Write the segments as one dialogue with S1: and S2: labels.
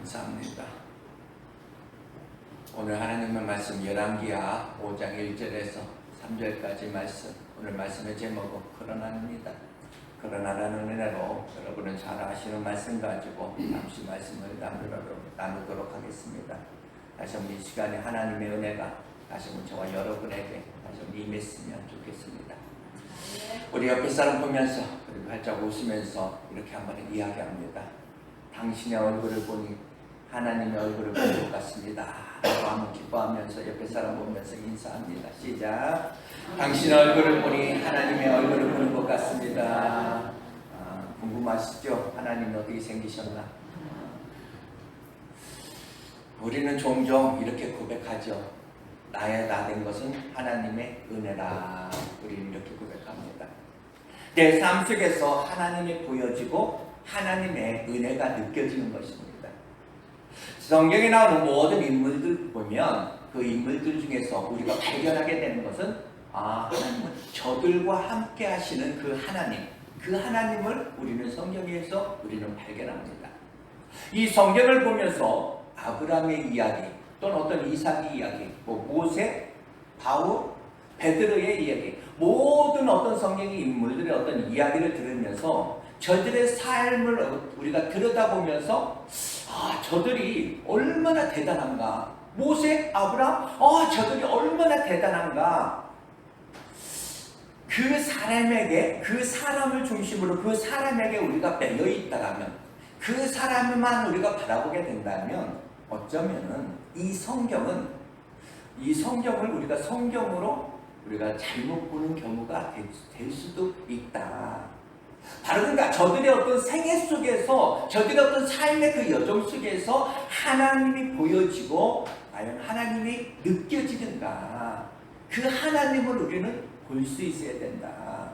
S1: 감사합니다. 오늘 하나님의 말씀 열왕기하 5장 1절에서 3절까지 말씀, 오늘 말씀의 제목은 그러나입니다. 그러나라는 은혜로 여러분은 잘 아시는 말씀 가지고 잠시 말씀을 나누도록 하겠습니다. 다시 한번 이 시간에 하나님의 은혜가 다시 한번 저와 여러분에게 다시 한번 임했으면 좋겠습니다. 우리 옆에 사람 보면서 그리고 활짝 웃으면서 이렇게 한번 이야기합니다. 당신의 얼굴을 보니 하나님의 얼굴을 본 것 같습니다 라고 한번 기뻐하면서 옆에 사람 보면서 인사합니다. 시작. 당신의 얼굴을 보니 하나님의 얼굴을 보는 것 같습니다. 궁금하시죠? 하나님이 어떻게 생기셨나? 우리는 종종 이렇게 고백하죠. 나의 나 된 것은 하나님의 은혜라. 우리는 이렇게 고백합니다. 내 삶 속에서 하나님이 보여지고 하나님의 은혜가 느껴지는 것입니다. 성경에 나오는 모든 인물들 보면 그 인물들 중에서 우리가 발견하게 되는 것은 하나님은 저들과 함께 하시는 그 하나님을 우리는 성경에서 우리는 발견합니다. 이 성경을 보면서 아브라함의 이야기 또는 어떤 이삭의 이야기, 모세, 바울, 베드로의 이야기, 모든 어떤 성경의 인물들의 어떤 이야기를 들으면서 저들의 삶을 우리가 들여다보면서 저들이 얼마나 대단한가, 모세, 아브라함, 저들이 얼마나 대단한가, 그 사람에게, 그 사람을 중심으로 그 사람에게 우리가 매여 있다라면, 그 사람만 우리가 바라보게 된다면 어쩌면은 이 성경을 우리가 성경으로 우리가 잘못 보는 경우가 될 수도 있다. 바로 그러니까 저들의 어떤 생애 속에서, 저들의 어떤 삶의 그 여정 속에서 하나님이 보여지고 과연 하나님이 느껴지는가, 그 하나님을 우리는 볼 수 있어야 된다.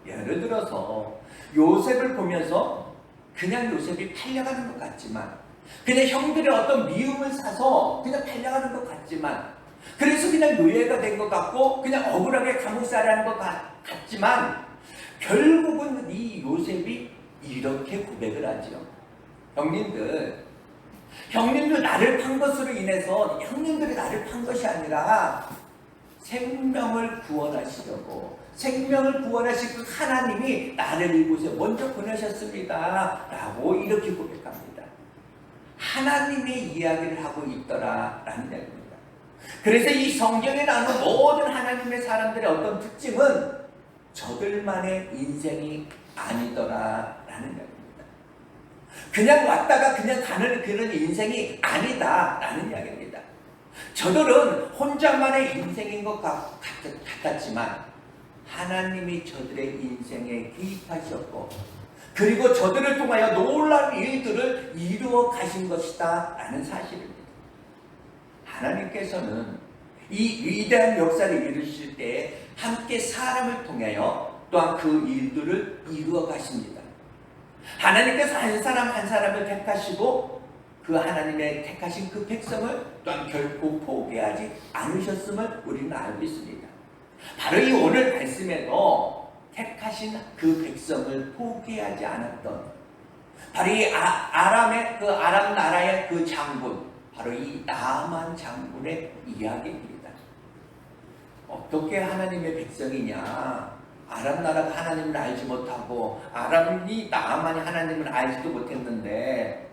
S1: 예를 들어서 요셉을 보면서 그냥 요셉이 팔려가는 것 같지만, 그냥 형들의 어떤 미움을 사서 그냥 팔려가는 것 같지만, 그래서 그냥 노예가 된 것 같고 그냥 억울하게 감옥살이하는 것 같지만, 결국은 이 요셉이 이렇게 고백을 하죠. 형님들 나를 판 것으로 인해서 형님들이 나를 판 것이 아니라 생명을 구원하시려고, 생명을 구원하실 그 하나님이 나를 이곳에 먼저 보내셨습니다 라고 이렇게 고백합니다. 하나님의 이야기를 하고 있더라 라는 이야기입니다. 그래서 이 성경에 나오는 모든 하나님의 사람들의 어떤 특징은 저들만의 인생이 아니더라 라는 이야기입니다. 그냥 왔다가 그냥 가는 그런 인생이 아니다 라는 이야기입니다. 저들은 혼자만의 인생인 것 같았지만 하나님이 저들의 인생에 개입하셨고, 그리고 저들을 통하여 놀라운 일들을 이루어 가신 것이다 라는 사실입니다. 하나님께서는 이 위대한 역사를 이루실 때 함께 사람을 통하여 또한 그 일들을 이루어 가십니다. 하나님께서 한 사람 한 사람을 택하시고 그 하나님의 택하신 그 백성을 또한 결코 포기하지 않으셨음을 우리는 알고 있습니다. 바로 이 오늘 말씀에도 택하신 그 백성을 포기하지 않았던, 바로 이 아람 나라의 그 장군, 바로 이 나아만 장군의 이야기입니다. 어떻게 하나님의 백성이냐? 아람 나라가 하나님을 알지 못하고 아람이 나아만이 하나님을 알지도 못했는데,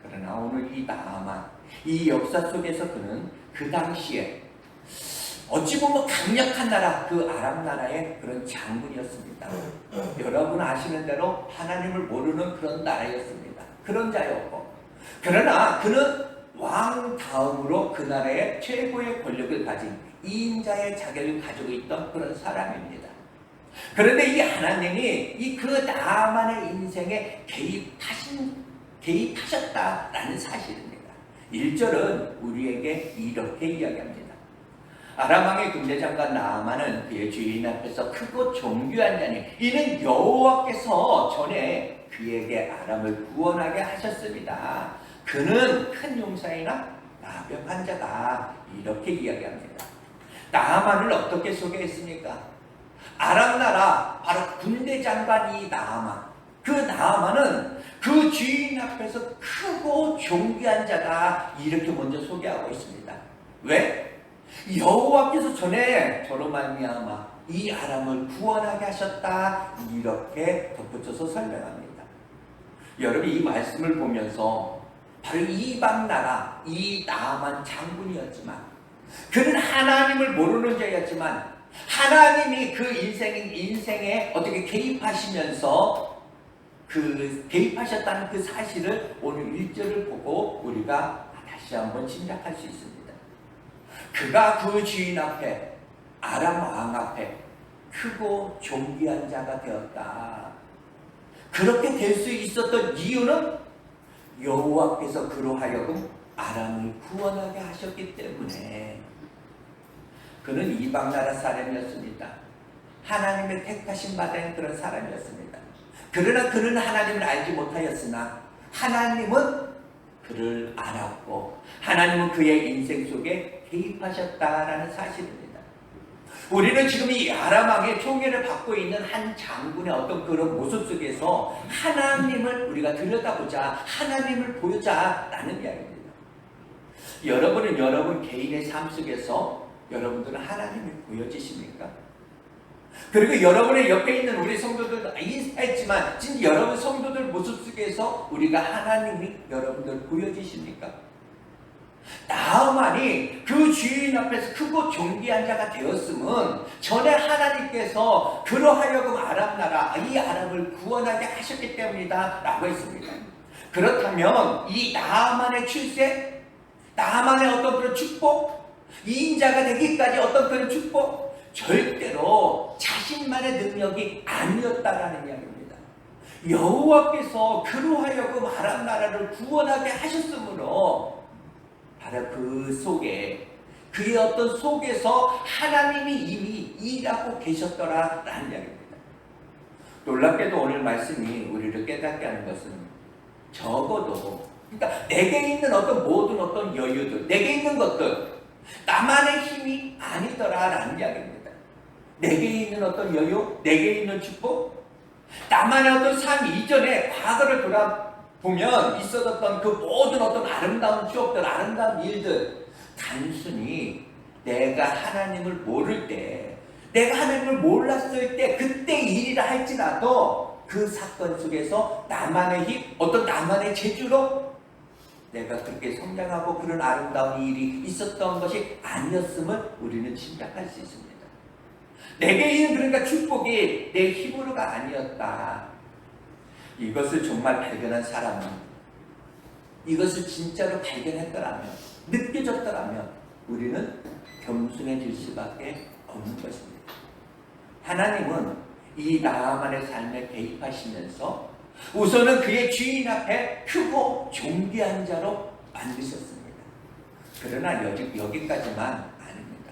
S1: 그러나 오늘 이 나아만, 이 역사 속에서 그는 그 당시에 어찌 보면 강력한 나라, 그 아람 나라의 그런 장군이었습니다. 여러분 아시는 대로 하나님을 모르는 그런 나라였습니다. 그런 자였고, 그러나 그는 왕 다음으로 그 나라의 최고의 권력을 가진 2인자의 자격을 가지고 있던 그런 사람입니다. 그런데 이 하나님이 이 그 나만의 인생에 개입하셨다라는 사실입니다. 1절은 우리에게 이렇게 이야기합니다. 아람 왕의 군대장관 나아만은 그의 주인 앞에서 크고 존귀한 자니 이는 여호와께서 전에 그에게 아람을 구원하게 하셨습니다. 그는 큰 용사이나 나병한 자다. 이렇게 이야기합니다. 나아만을 어떻게 소개했습니까? 아람 나라 바로 군대 장관 이 나아만, 그 나아만은 그 주인 앞에서 크고 존귀한 자다, 이렇게 먼저 소개하고 있습니다. 왜? 여호와께서 전에 저로 말미암아 이 아람을 구원하게 하셨다, 이렇게 덧붙여서 설명합니다. 여러분, 이 말씀을 보면서 바로 이방 나라 이 나아만 장군이었지만, 그는 하나님을 모르는 자였지만 하나님이 그 인생에 어떻게 개입하시면서 개입하셨다는 그 사실을 오늘 1절을 보고 우리가 다시 한번 짐작할 수 있습니다. 그가 그 주인 앞에, 아람 왕 앞에 크고 존귀한 자가 되었다. 그렇게 될 수 있었던 이유는 여호와께서 그로 하여금 아람을 구원하게 하셨기 때문에. 그는 이방 나라 사람이었습니다. 하나님의 택하신 받은 그런 사람이었습니다. 그러나 그는 하나님을 알지 못하였으나 하나님은 그를 알았고 하나님은 그의 인생 속에 개입하셨다라는 사실입니다. 우리는 지금 이 아람 왕의 총애를 받고 있는 한 장군의 어떤 그런 모습 속에서 하나님을 우리가 들여다보자, 하나님을 보자라는 이야기입니다. 여러분은 여러분 개인의 삶 속에서 여러분들은 하나님이 보여지십니까? 그리고 여러분의 옆에 있는 우리 성도들도 했지만 진짜 여러분 성도들 모습 속에서 우리가 하나님이 여러분들 보여지십니까? 나아만이 그 주인 앞에서 크고 존귀한 자가 되었음은 전에 하나님께서 그러하여금 아람 나라 이 아람을 구원하게 하셨기 때문이다 라고 했습니다. 그렇다면 이 나아만의 출세, 나아만의 어떤 그런 축복, 이인자가 되기까지 어떤 그런 축복, 절대로 자신만의 능력이 아니었다라는 이야기입니다. 여호와께서 그로 하여금 아람 나라를 구원하게 하셨으므로 바로 그 속에, 그의 어떤 속에서 하나님이 이미 일하고 계셨더라라는 이야기입니다. 놀랍게도 오늘 말씀이 우리를 깨닫게 하는 것은 적어도, 그러니까 내게 있는 어떤 모든 어떤 여유들, 내게 있는 것들, 나만의 힘이 아니더라라는 이야기입니다. 내게 있는 어떤 여유, 내게 있는 축복, 나만의 어떤 삶 이전에 과거를 돌아보면 있었던 그 모든 어떤 아름다운 추억들, 아름다운 일들, 단순히 내가 하나님을 모를 때, 내가 하나님을 몰랐을 때 그때 일이라 할지라도 그 사건 속에서 나만의 힘, 어떤 나만의 재주로 내가 그렇게 성장하고 그런 아름다운 일이 있었던 것이 아니었음을 우리는 짐작할 수 있습니다. 내게 있는 그러니까 축복이 내 힘으로가 아니었다. 이것을 정말 발견한 사람은, 이것을 진짜로 발견했더라면, 느껴졌더라면 우리는 겸손해질 수밖에 없는 것입니다. 하나님은 이 나아만의 삶에 개입하시면서 우선은 그의 주인 앞에 크고 존귀한 자로 만드셨습니다. 그러나 여기까지만 아닙니다.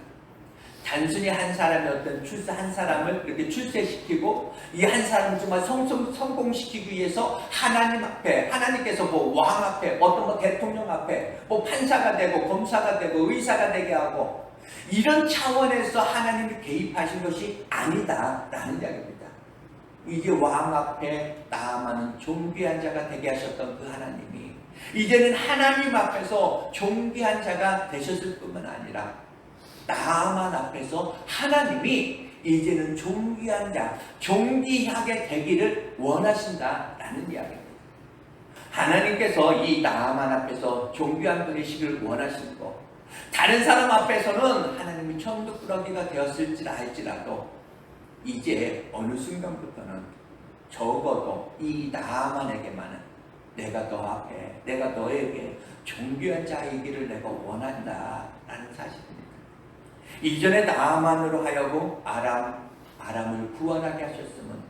S1: 단순히 한 사람의 어떤 한 사람을 이렇게 출세시키고 이 한 사람을 정말 성공시키기 위해서 하나님 앞에, 하나님께서 왕 앞에, 어떤 대통령 앞에 판사가 되고 검사가 되고 의사가 되게 하고, 이런 차원에서 하나님이 개입하신 것이 아니다라는 이야기입니다. 이제 왕 앞에 나아만은 존귀한 자가 되게 하셨던 그 하나님이 이제는 하나님 앞에서 존귀한 자가 되셨을 뿐만 아니라 나아만 앞에서 하나님이 이제는 존귀한 자, 존귀하게 되기를 원하신다라는 이야기입니다. 하나님께서 이 나아만 앞에서 존귀한 분이시기를 원하시고, 다른 사람 앞에서는 하나님이 천국꾸러기가 되었을지라 할지라도 이제 어느 순간부터는 적어도 이 나아만에게만은 내가 너 앞에, 내가 너에게 존귀한 자이기를 내가 원한다라는 사실입니다. 이전에 나아만으로 하여금 아람을 구원하게 하셨으면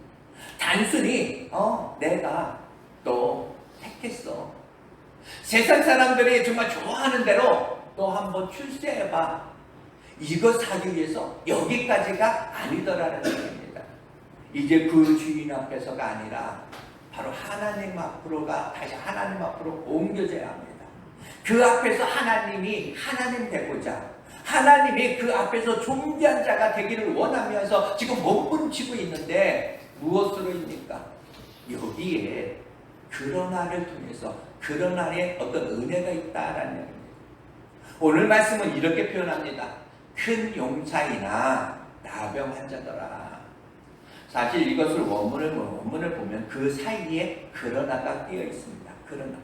S1: 단순히 내가 너 택했어, 세상 사람들이 정말 좋아하는 대로 너 한번 출세해봐, 이것 하기 위해서 여기까지가 아니더라는 얘기입니다. 이제 그 주인 앞에서가 아니라 바로 하나님 앞으로가, 다시 하나님 앞으로 옮겨져야 합니다. 그 앞에서 하나님이 하나님 되고자, 하나님이 그 앞에서 존귀한 자가 되기를 원하면서 지금 몸부림치고 있는데 무엇으로입니까? 여기에 그러나를 통해서 그러나의 어떤 은혜가 있다라는 얘기입니다. 오늘 말씀은 이렇게 표현합니다. 큰 용사이나 나병 환자더라. 사실 이것을 원문을 보면 그 사이에 그러나가 끼어 있습니다. 그러나.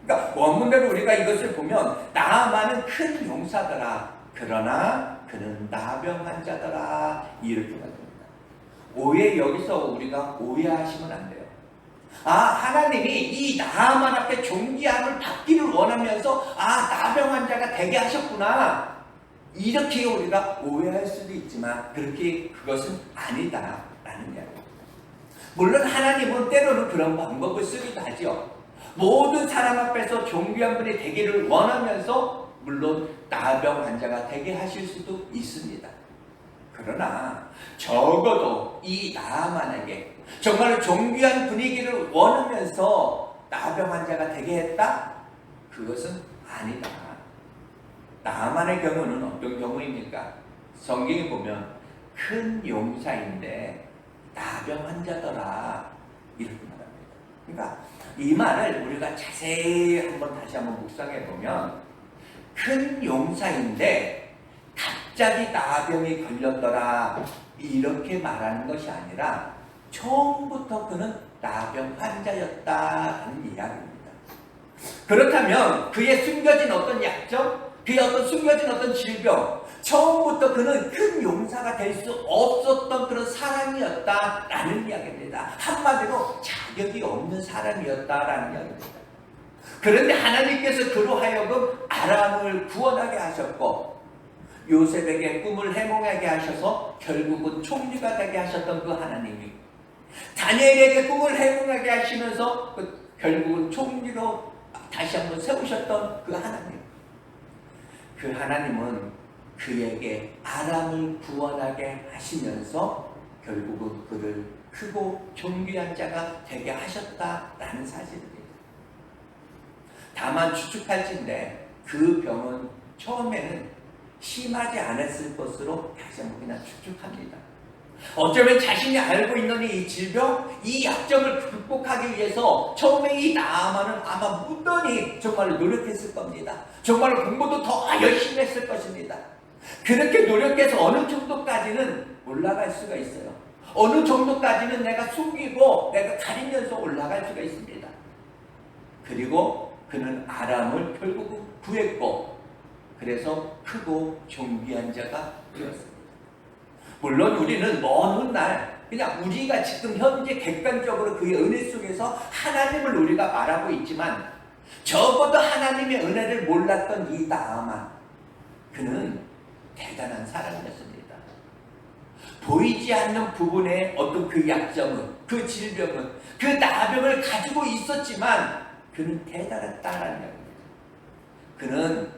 S1: 그러니까 원문대로 우리가 이것을 보면 나아만은 큰 용사더라. 그러나 그는 나병 환자더라. 이렇게 말합니다. 여기서 우리가 오해하시면 안 돼요. 하나님이 이 나아만 앞에 존귀함을 받기를 원하면서 나병 환자가 되게 하셨구나. 이렇게 우리가 오해할 수도 있지만 그것은 아니다라는 이야기입니다. 물론 하나님은 때로는 그런 방법을 쓰기도 하죠. 모든 사람 앞에서 존귀한 분이 되기를 원하면서 물론 나병 환자가 되게 하실 수도 있습니다. 그러나 적어도 이 나아만에게 정말 존귀한 분위기를 원하면서 나병 환자가 되게 했다? 그것은 아니다. 나아만의 경우는 어떤 경우입니까? 성경에 보면 큰 용사인데 나병 환자더라 이렇게 말합니다. 그러니까 이 말을 우리가 자세히 다시 한번 묵상해 보면 큰 용사인데 갑자기 나병이 걸렸더라 이렇게 말하는 것이 아니라 처음부터 그는 나병 환자였다는 이야기입니다. 그렇다면 그의 숨겨진 어떤 약점, 그의 숨겨진 어떤 질병, 처음부터 그는 큰 용사가 될 수 없었던 그런 사람이었다라는 이야기입니다. 한마디로 자격이 없는 사람이었다라는 이야기입니다. 그런데 하나님께서 그로 하여금 아람을 구원하게 하셨고 요셉에게 꿈을 해몽하게 하셔서 결국은 총리가 되게 하셨던 그 하나님이 다니엘에게 꿈을 해몽하게 하시면서 결국은 총리로 다시 한번 세우셨던 그 하나님. 그 하나님은 그에게 아람을 구원하게 하시면서 결국은 그를 크고 존귀한 자가 되게 하셨다라는 사실입니다. 다만 추측할진데 그 병은 처음에는 심하지 않았을 것으로 다시 한번 그냥 추측합니다. 어쩌면 자신이 알고 있는 이 질병, 이 약점을 극복하기 위해서 처음에 이 나아만은 아마 무던히 정말로 노력했을 겁니다. 정말로 공부도 더 열심히 했을 것입니다. 그렇게 노력해서 어느 정도까지는 올라갈 수가 있어요. 어느 정도까지는 내가 숨기고 내가 가리면서 올라갈 수가 있습니다. 그리고 그는 아람을 결국은 구했고 그래서 크고 존귀한 자가 되었습니다. 물론 우리는 먼 훗날 그냥 우리가 지금 현재 객관적으로 그의 은혜 속에서 하나님을 우리가 바라고 있지만 적어도 하나님의 은혜를 몰랐던 이 나아만 그는 대단한 사람이었습니다. 보이지 않는 부분의 어떤 그 약점은 그 질병은 그 나병을 가지고 있었지만 그는 대단했다라는 겁니다. 그는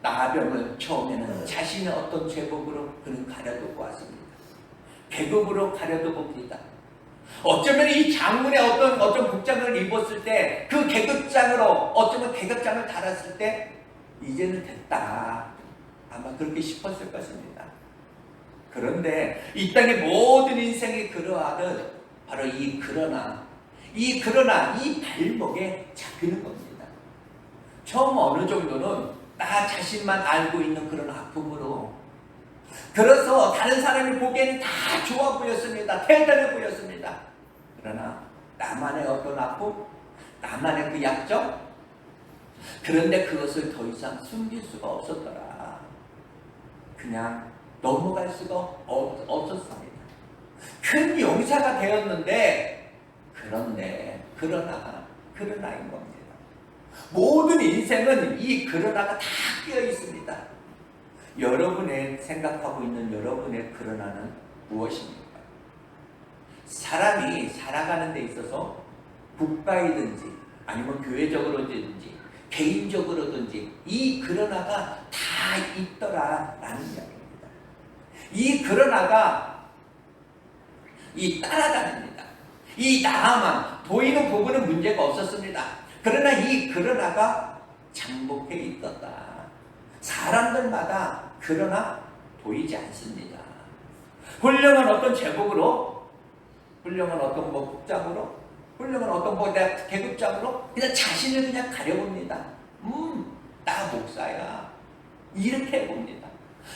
S1: 나병을 처음에는 자신의 어떤 제복으로 그는 가려두고 왔습니다. 계급으로 가려두고 봅니다. 어쩌면 이 장군의 어떤 복장을 입었을 때 그 계급장으로 어쩌면 계급장을 달았을 때 이제는 됐다 아마 그렇게 싶었을 것입니다. 그런데 이 땅의 모든 인생이 그러하듯 바로 이 발목에 잡히는 겁니다. 처음 어느 정도는 나 자신만 알고 있는 그런 아픔으로 그래서 다른 사람이 보기에는 다 좋아 보였습니다. 대단해 보였습니다. 그러나 나만의 어떤 아픔, 나만의 그 약점, 그런데 그것을 더 이상 숨길 수가 없었더라. 그냥 넘어갈 수가 없었습니다. 큰 용사가 되었는데 그러나인 겁니다. 모든 인생은 이 그러나가 다 끼어 있습니다. 여러분의 생각하고 있는 여러분의 그러나는 무엇입니까? 사람이 살아가는 데 있어서 국가이든지 아니면 교회적으로든지 개인적으로든지 이 그러나가 다 있더라라는 이야기입니다. 이 그러나가 따라다닙니다. 이 나아만 보이는 부분은 문제가 없었습니다. 그러나 이 그러나가 장복해 있었다. 사람들마다 그러나 보이지 않습니다. 훌륭한 어떤 제복으로, 훌륭한 어떤 복장으로, 훌륭한 어떤 뭐 내가 계급장으로 그냥 자신을 그냥 가려봅니다. 나 목사야. 이렇게 해봅니다.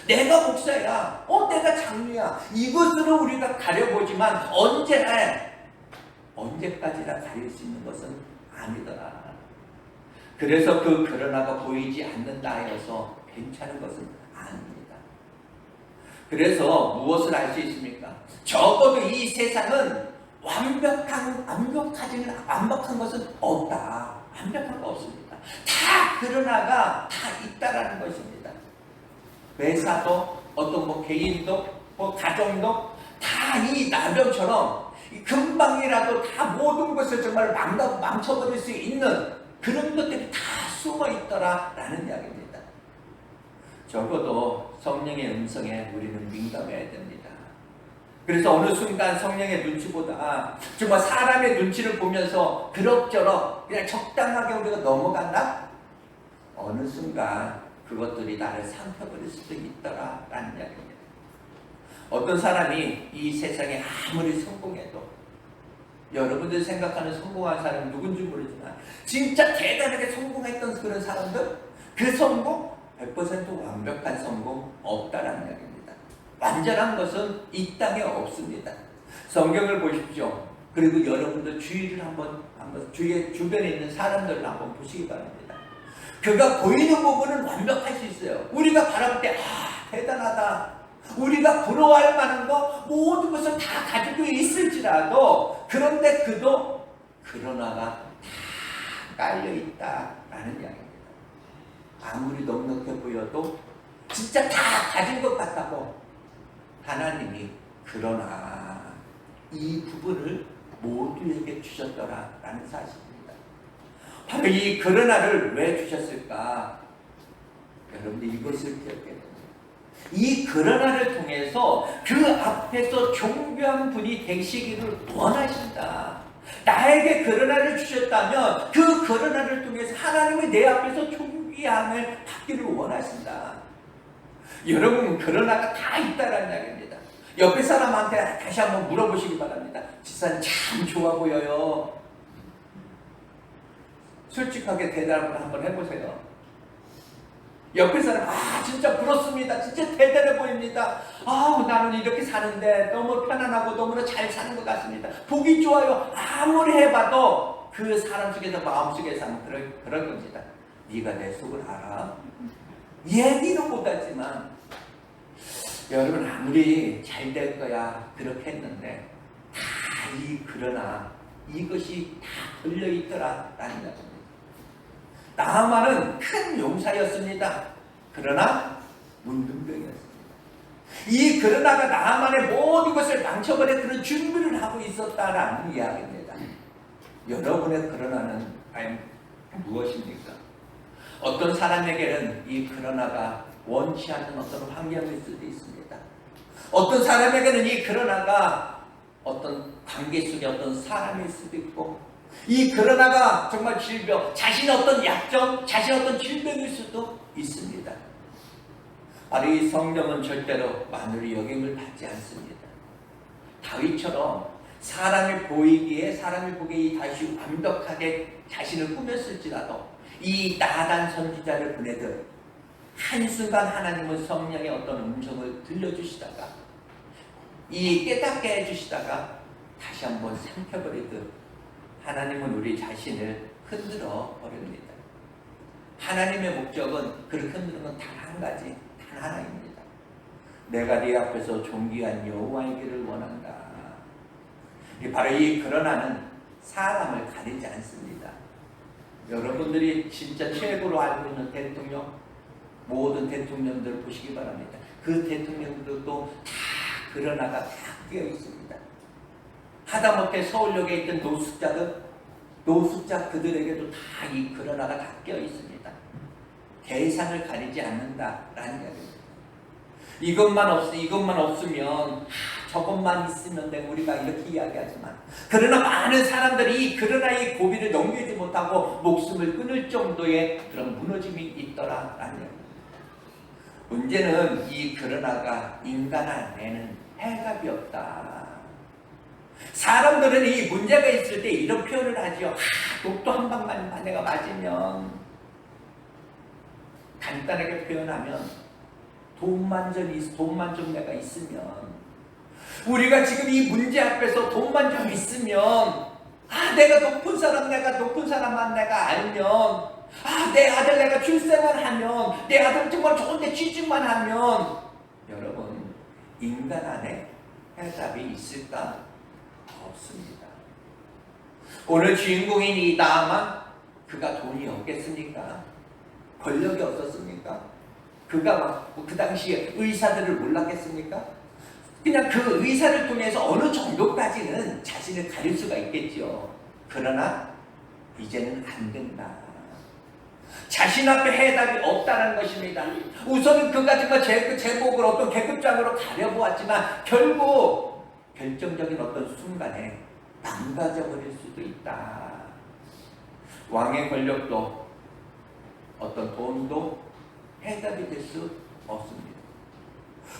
S1: 내가 목사야. 내가 장로야. 이것으로 우리가 가려보지만 언제까지나 가릴 수 있는 것은 아니더라. 그래서 그러나가 보이지 않는다 하여서 괜찮은 것은 아닙니다. 그래서 무엇을 알 수 있습니까? 적어도 이 세상은 완벽한 것은 없다. 완벽한 거 없습니다. 다 그러나가 다 있다라는 것입니다. 회사도 어떤 뭐 개인도 뭐 가정도 다 이 나병처럼 금방이라도 다 모든 것을 정말 망쳐버릴 수 있는 그런 것들이 다 숨어 있더라라는 이야기입니다. 적어도 성령의 음성에 우리는 민감해야 됩니다. 그래서 어느 순간 성령의 눈치보다 정말 사람의 눈치를 보면서 그럭저럭 그냥 적당하게 우리가 넘어간다? 어느 순간 그것들이 나를 삼켜버릴 수도 있더라라는 이야기입니다. 어떤 사람이 이 세상에 아무리 성공해도 여러분들 생각하는 성공한 사람은 누군지 모르지만 진짜 대단하게 성공했던 그런 사람들 그 성공 100% 완벽한 성공 없다라는 이야기입니다. 완전한 것은 이 땅에 없습니다. 성경을 보십시오. 그리고 여러분들 주위를 한번 주변에 있는 사람들을 한번 보시기 바랍니다. 그가 보이는 부분은 완벽할 수 있어요. 우리가 바라볼 때 대단하다. 우리가 부러워할 만한 거 모든 것을 다 가지고 있을지라도 그런데 그도 그러나가 다 깔려있다라는 이야기입니다. 아무리 넉넉해 보여도 진짜 다 가진 것 같다고 하나님이 그러나 이 부분을 모두에게 주셨더라라는 사실입니다. 바로 이 그러나를 왜 주셨을까? 여러분들 이것을 기억해야 됩니다. 이 그러나를 통해서 그 앞에서 존귀한 분이 되시기를 원하신다. 나에게 그러나를 주셨다면 그 그러나를 통해서 하나님이 내 앞에서 존귀함을 받기를 원하신다. 여러분 그러나가 다 있다라는 이야기입니다. 옆에 사람한테 다시 한번 물어보시기 바랍니다. 집사님 참 좋아 보여요. 솔직하게 대답을 한번 해보세요. 옆에 사람 진짜 부럽습니다. 진짜 대단해 보입니다. 나는 이렇게 사는데 너무 편안하고 너무나 잘 사는 것 같습니다. 보기 좋아요. 아무리 해봐도 그 사람 속에서 마음속에서는 그럴 겁니다. 네가 내 속을 알아? 얘기는 못하지만 여러분 아무리 잘 될 거야 그렇게 했는데 그러나 이것이 다 걸려있더라라는 겁니다. 나하만은 큰 용사였습니다. 그러나 문둥병이었습니다. 이 그러나가 나하만의 모든 것을 망쳐버릴 그런 준비를 하고 있었다라는 이야기입니다. 여러분의 그러나는 과연 무엇입니까? 어떤 사람에게는 이 그러나가 원치 않는 어떤 환경일 수도 있습니다. 어떤 사람에게는 이 그러나가 어떤 관계 속의 어떤 사람일 수도 있고 이 그러나가 정말 질병, 자신의 어떤 약점, 자신의 어떤 질병일 수도 있습니다. 바로 이 성령은 절대로 만물의 영향을 받지 않습니다. 다윗처럼 사람이 보기에 이 다윗이 완벽하게 자신을 꾸몄을지라도 이 나단 선지자를 보내듯 한순간 하나님은 성령의 어떤 음성을 들려주시다가 이 깨닫게 해주시다가 다시 한번 삼켜버리듯 하나님은 우리 자신을 흔들어 버립니다. 하나님의 목적은 그렇게 흔드는 건 단 한 가지, 단 하나입니다. 내가 네 앞에서 존귀한 여호와이기를 원한다. 바로 이 그러나는 사람을 가리지 않습니다. 여러분들이 진짜 최고로 알고 있는 대통령, 모든 대통령들 보시기 바랍니다. 그 대통령들도 다 그러나가 다 끼어 있습니다. 하다못해 서울역에 있던 노숙자 그들에게도 다 이 그러나가 다 끼어 있습니다. 대상을 가리지 않는다라는 이야기입니다. 이것만 없으면 저것만 있으면 돼 우리가 이렇게 이야기하지만 그러나 많은 사람들이 그러나의 고비를 넘기지 못하고 목숨을 끊을 정도의 그런 무너짐이 있더라라는 이야기입니다. 문제는 이 그러나가 인간 안에는 해답이 없다. 사람들은 이 문제가 있을 때 이런 표현을 하죠. 독도 한 방만 내가 맞으면, 간단하게 표현하면 돈만 좀 내가 있으면, 우리가 지금 이 문제 앞에서 돈만 좀 있으면, 내가 높은 사람만 내가 알면, 내 아들 내가 출세만 하면, 내 아들 정말 좋은데 취직만 하면, 여러분, 인간 안에 해답이 있을까? 없습니다. 오늘 주인공인 이 나아만, 그가 돈이 없겠습니까? 권력이 없었습니까? 그가 그 당시에 의사들을 몰랐겠습니까? 그냥 그 의사를 통해서 어느 정도까지는 자신을 가릴 수가 있겠죠. 그러나 이제는 안 된다. 자신 앞에 해답이 없다는 것입니다. 우선은 그가 정말 제복을 어떤 계급장으로 가려보았지만 결국 결정적인 어떤 순간에 망가져버릴 수도 있다. 왕의 권력도 어떤 돈도 해답이 될 수 없습니다.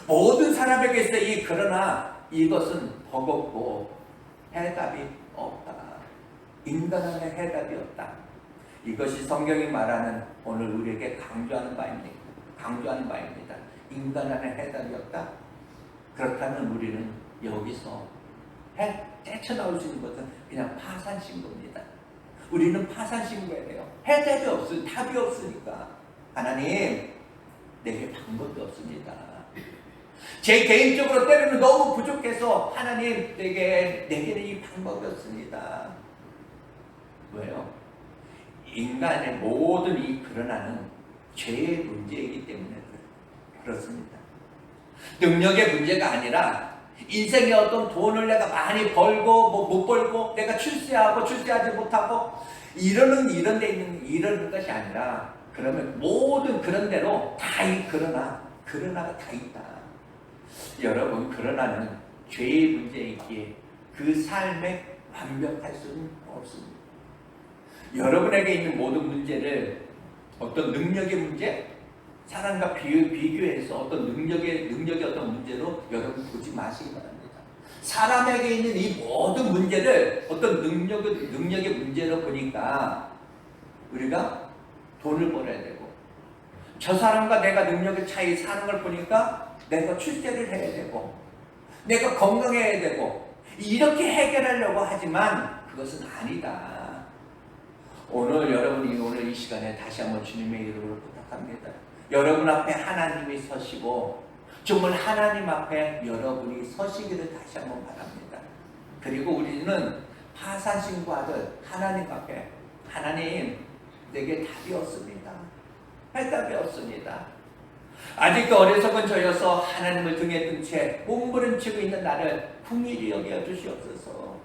S1: 모든 사람에게 있어 그러나 이것은 버겁고 해답이 없다. 인간 안에 해답이 없다. 이것이 성경이 말하는 오늘 우리에게 강조하는 바입니다. 인간 안에 해답이 없다. 그렇다면 우리는 여기서 헤쳐나올 수 있는 것은 그냥 파산신고입니다. 우리는 파산신고해야 돼요. 해답이 답이 없으니까. 하나님, 내게 방법이 없습니다. 제 개인적으로 때로는 너무 부족해서 하나님, 내게는 이 방법이 없습니다. 왜요? 인간의 모든 이 그러나는 죄의 문제이기 때문에 그렇습니다. 능력의 문제가 아니라 인생의 어떤 돈을 내가 많이 벌고 못 벌고 내가 출세하고 출세하지 못하고 이러는 것이 아니라, 그러면 모든 그런 대로 다 이 그러나가 다 있다. 여러분, 그러나는 죄의 문제이기에 그 삶에 완벽할 수는 없습니다. 여러분에게 있는 모든 문제를 어떤 능력의 문제, 사람과 비교해서 어떤 능력의 어떤 문제로 여러분 보지 마시기 바랍니다. 사람에게 있는 이 모든 문제를 어떤 능력의 문제로 보니까 우리가 돈을 벌어야 되고, 저 사람과 내가 능력의 차이 사는 걸 보니까 내가 출세를 해야 되고, 내가 건강해야 되고, 이렇게 해결하려고 하지만 그것은 아니다. 오늘 이 시간에 다시 한번 주님의 이름으로 부탁합니다. 여러분 앞에 하나님이 서시고 정말 하나님 앞에 여러분이 서시기를 다시 한번 바랍니다. 그리고 우리는 파산신고하듯 하나님 앞에, 하나님, 내게 답이 없습니다. 해답이 없습니다. 아직도 어리석은 저여서 하나님을 등에 든 채 몸부림치고 있는 나를 긍휼히 여겨 주시옵소서.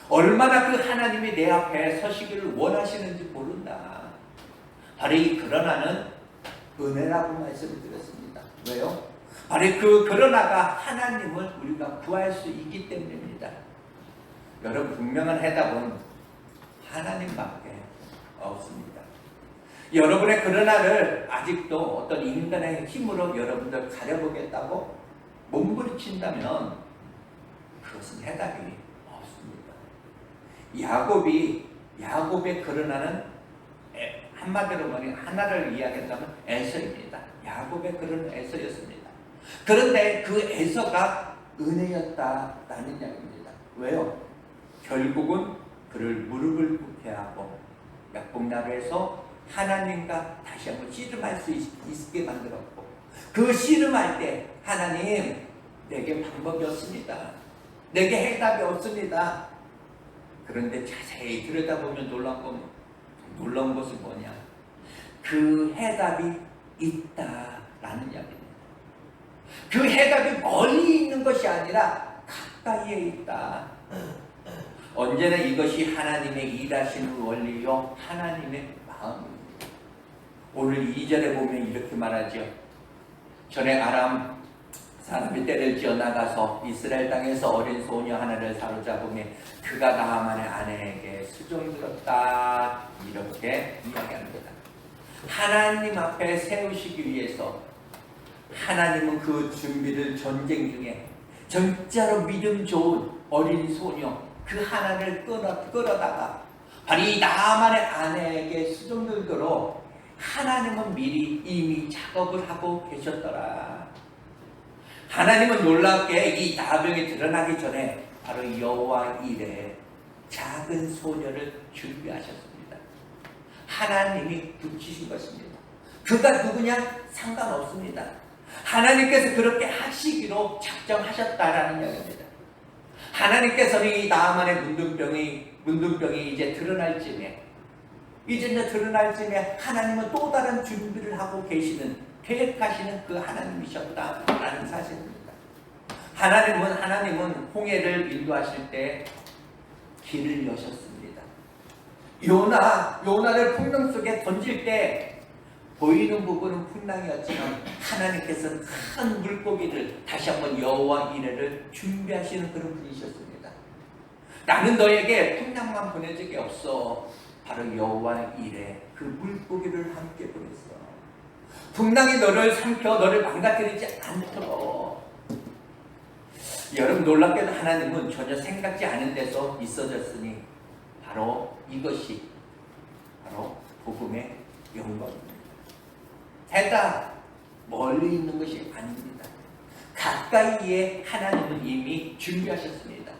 S1: 얼마나 그 하나님이 내 앞에 서시기를 원하시는지 모른다. 바로 이 그러나는 은혜라고 말씀을 드렸습니다. 왜요? 바로 그 그러나가 하나님을 우리가 구할 수 있기 때문입니다. 여러분, 분명한 해답은 하나님밖에 없습니다. 여러분의 그러나를 아직도 어떤 인간의 힘으로 여러분들 가려보겠다고 몸부림친다면 그것은 해답이 없습니다. 야곱의 그러나는 한마디로 하나를 이야기한다면 에서입니다. 야곱의 그런 에서였습니다. 그런데 그 에서가 은혜였다라는 이야기입니다. 왜요? 결국은 그를 무릎을 꿇게 하고 약복나루에서 하나님과 다시 한번 씨름할 수 있게 만들었고, 그 씨름할 때 하나님, 내게 방법이 없습니다. 내게 해답이 없습니다. 그런데 자세히 들여다보면 놀라운 것은 뭐냐? 그 해답이 있다라는 이야기입니다. 그 해답이 멀리 있는 것이 아니라 가까이에 있다. 언제나 이것이 하나님의 일하시는 원리요, 하나님의 마음입니다. 오늘 2절에 보면 이렇게 말하죠. 전에 아람 사람이 때를 지어 나가서 이스라엘 땅에서 어린 소녀 하나를 사로잡으며 그가 나아만의 아내에게 수종들었다, 이렇게 이야기합니다. 하나님 앞에 세우시기 위해서 하나님은 그 준비를 전쟁 중에 진짜로 믿음 좋은 어린 소녀 그 하나를 끌어다가 바로 이 나만의 아내에게 수종들도록 하나님은 미리 이미 작업을 하고 계셨더라. 하나님은 놀랍게 이 나병이 드러나기 전에 바로 여호와 일에 작은 소녀를 준비하셨습니다. 하나님이 붙이신 것입니다. 그가 누구냐? 상관없습니다. 하나님께서 그렇게 하시기로 작정하셨다라는 이야기입니다. 하나님께서는 이 나만의 문둥병이 이제 드러날 쯤에 하나님은 또 다른 준비를 하고 계획하시는 그 하나님이셨다라는 사실입니다. 하나님은 홍해를 인도하실 때 길을 여셨습니다. 요나를 풍랑 속에 던질 때 보이는 부분은 풍랑이었지만 하나님께서는 큰 물고기를 다시 한번 여호와 이레를 준비하시는 그런 분이셨습니다. 나는 너에게 풍랑만 보낸 적이 없어. 바로 여호와 이레 그 물고기를 함께 보냈어. 풍랑이 너를 삼켜 너를 망가뜨리지 않도록. 여러분 놀랍게도 하나님은 전혀 생각지 않은 데서 있어졌으니 바로 이것이 바로 복음의 영광입니다. 해가 멀리 있는 것이 아닙니다. 가까이에 하나님은 이미 준비하셨습니다.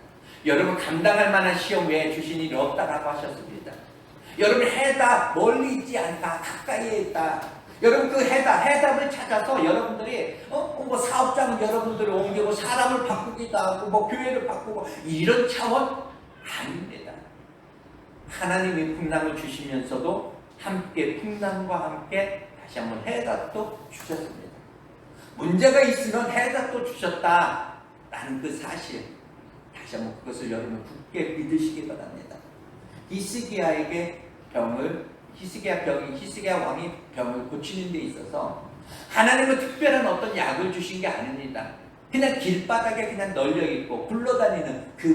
S1: 여러분 감당할 만한 시험 외에 주신 일이 없다라고 하셨습니다. 여러분 해답 멀리 있지 않다. 가까이에 있다. 여러분 그 해답을 찾아서 여러분들이 뭐 사업장은 여러분들을 옮기고 사람을 바꾸기도 하고 뭐 교회를 바꾸고 이런 차원 아닙니다. 하나님이 풍랑을 주시면서도 함께 풍랑과 함께 다시 한번 해답도 주셨습니다. 문제가 있으면 해답도 주셨다라는 그 사실 다시 한번 그것을 여러분 굳게 믿으시기 바랍니다. 히스기야 왕이 병을 고치는 데 있어서 하나님은 특별한 어떤 약을 주신 게 아닙니다. 그냥 길바닥에 그냥 널려 있고 굴러다니는 그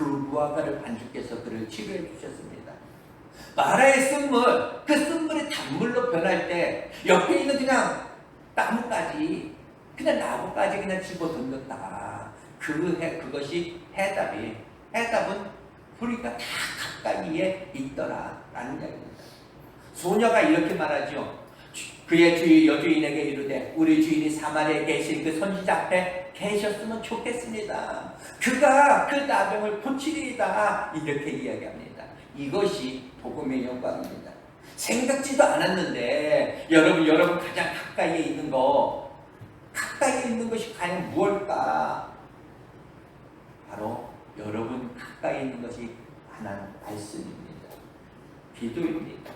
S1: 무화과를 반주께서 그를 치료해 주셨습니다. 마라의 쓴물, 그 쓴물이 단물로 변할 때 옆에 있는 그냥 나무까지 나무까지 그냥 집어 던졌다. 그것이 해답은 우리가 다 가까이에 있더라라는 이야기입니다. 소녀가 이렇게 말하죠. 그의 여주인에게 이르되 우리 주인이 사마리아에 계신 그 선지자 앞에 계셨으면 좋겠습니다. 그가 그 나병을 고치리이다. 이렇게 이야기합니다. 이것이 복음의 영광입니다. 생각지도 않았는데 여러분 가장 가까이에 있는 것이 과연 무엇일까? 바로 여러분 가까이 있는 것이 하나님 말씀입니다. 기도입니다.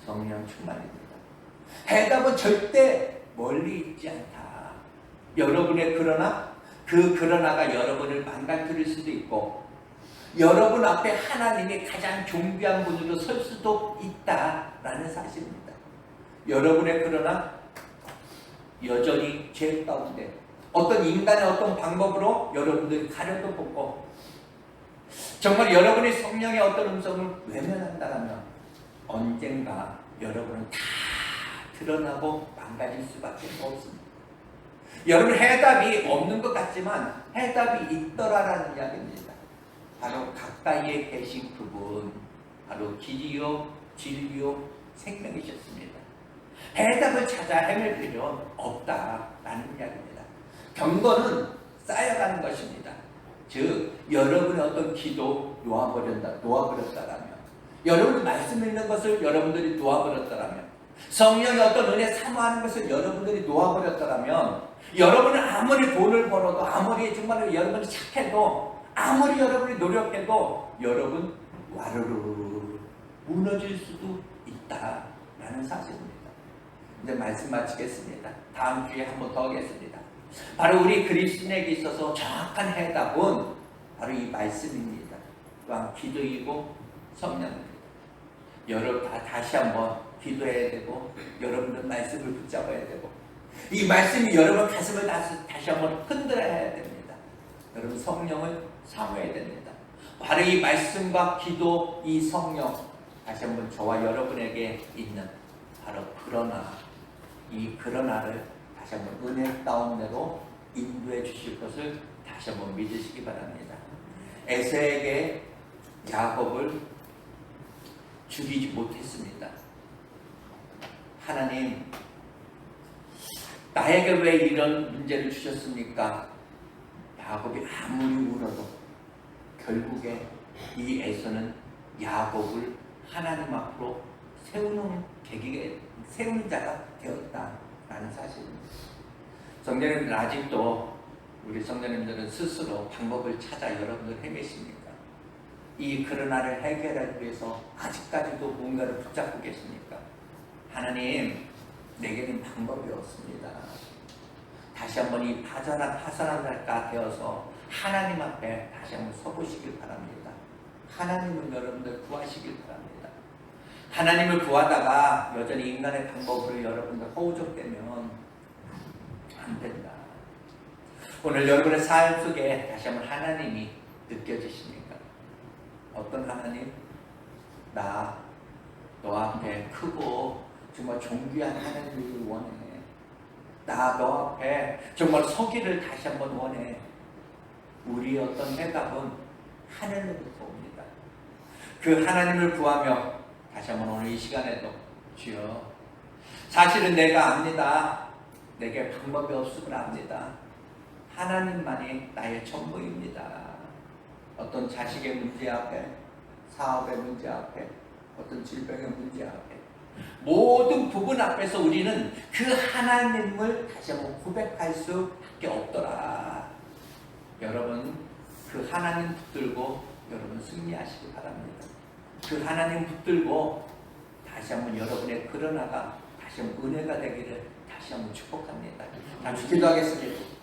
S1: 성령 충만입니다. 해답은 절대 멀리 있지 않다. 여러분의 그러나가 여러분을 망가뜨릴 수도 있고 여러분 앞에 하나님이 가장 존귀한 분으로 설 수도 있다라는 사실입니다. 여러분의 그러나 여전히 죄 가운데 어떤 인간의 어떤 방법으로 여러분들이 가려도 보고 정말 여러분의 성령의 어떤 음성을 외면한다면 언젠가 여러분은 다 드러나고 망가질 수밖에 없습니다. 여러분 해답이 없는 것 같지만 해답이 있더라라는 이야기입니다. 바로 가까이에 계신 그분, 바로 길이요 진리요 생명이셨습니다. 해답을 찾아 헤맬 필요는 없다라는 이야기입니다. 경건은 쌓여가는 것입니다. 즉 여러분의 어떤 기도 놓아버렸다라면 여러분이 말씀 읽는 것을 여러분들이 놓아버렸다라면 성령의 어떤 은혜 사모하는 것을 여러분들이 놓아버렸다라면 여러분은 아무리 돈을 벌어도 아무리 정말 여러분이 착해도 아무리 여러분이 노력해도 여러분 와르르 무너질 수도 있다라는 사실입니다. 이제 말씀 마치겠습니다. 다음 주에 한 번 더 하겠습니다. 바로 우리 그리스도인에게 있어서 정확한 해답은 바로 이 말씀입니다. 또한 기도이고 성령입니다. 여러분 다시 한번 기도해야 되고 여러분들 말씀을 붙잡아야 되고 이 말씀이 여러분 가슴을 다시 한번 흔들어야 됩니다. 여러분 성령을 사모해야 됩니다. 바로 이 말씀과 기도, 이 성령 다시 한번 저와 여러분에게 있는 바로 이 그러나를 다시 한번 은혜 가운데로 인도해 주실 것을 다시 한번 믿으시기 바랍니다. 에서에게 야곱을 죽이지 못했습니다. 하나님, 나에게 왜 이런 문제를 주셨습니까? 야곱이 아무리 울어도 결국에 이 에서는 야곱을 하나님 앞으로 세우는 자가 되었다라는 사실입니다. 성도님들, 아직도 우리 성도님들은 스스로 방법을 찾아 여러분들 헤매십니까? 이 그러나를 해결하기 위해서 아직까지도 뭔가를 붙잡고 계십니까? 하나님, 내게는 방법이 없습니다. 다시 한번 이 파산한 자가 되어서 하나님 앞에 다시 한번 서보시길 바랍니다. 하나님은 여러분들 구하시길 바랍니다. 하나님을 구하다가 여전히 인간의 방법으로 여러분들 허우적대면 안 된다. 오늘 여러분의 삶 속에 다시 한번 하나님이 느껴지십니까? 어떤 하나님? 너 앞에 크고 정말 존귀한 하나님을 원해. 너 앞에 정말 서기를 다시 한번 원해. 우리의 어떤 해답은 하늘로부터 옵니다. 그 하나님을 구하며 다시 한번 오늘 이 시간에도 주여, 사실은 내가 압니다. 내게 방법이 없음을 압니다. 하나님만이 나의 전부입니다. 어떤 자식의 문제 앞에, 사업의 문제 앞에, 어떤 질병의 문제 앞에, 모든 부분 앞에서 우리는 그 하나님을 다시 한번 고백할 수밖에 없더라. 여러분, 그 하나님 붙들고 여러분 승리하시기 바랍니다. 그 하나님 붙들고 다시 한번 여러분의 그러나가 다시 한번 은혜가 되기를 다시 한번 축복합니다. 잠시 기도하겠습니다.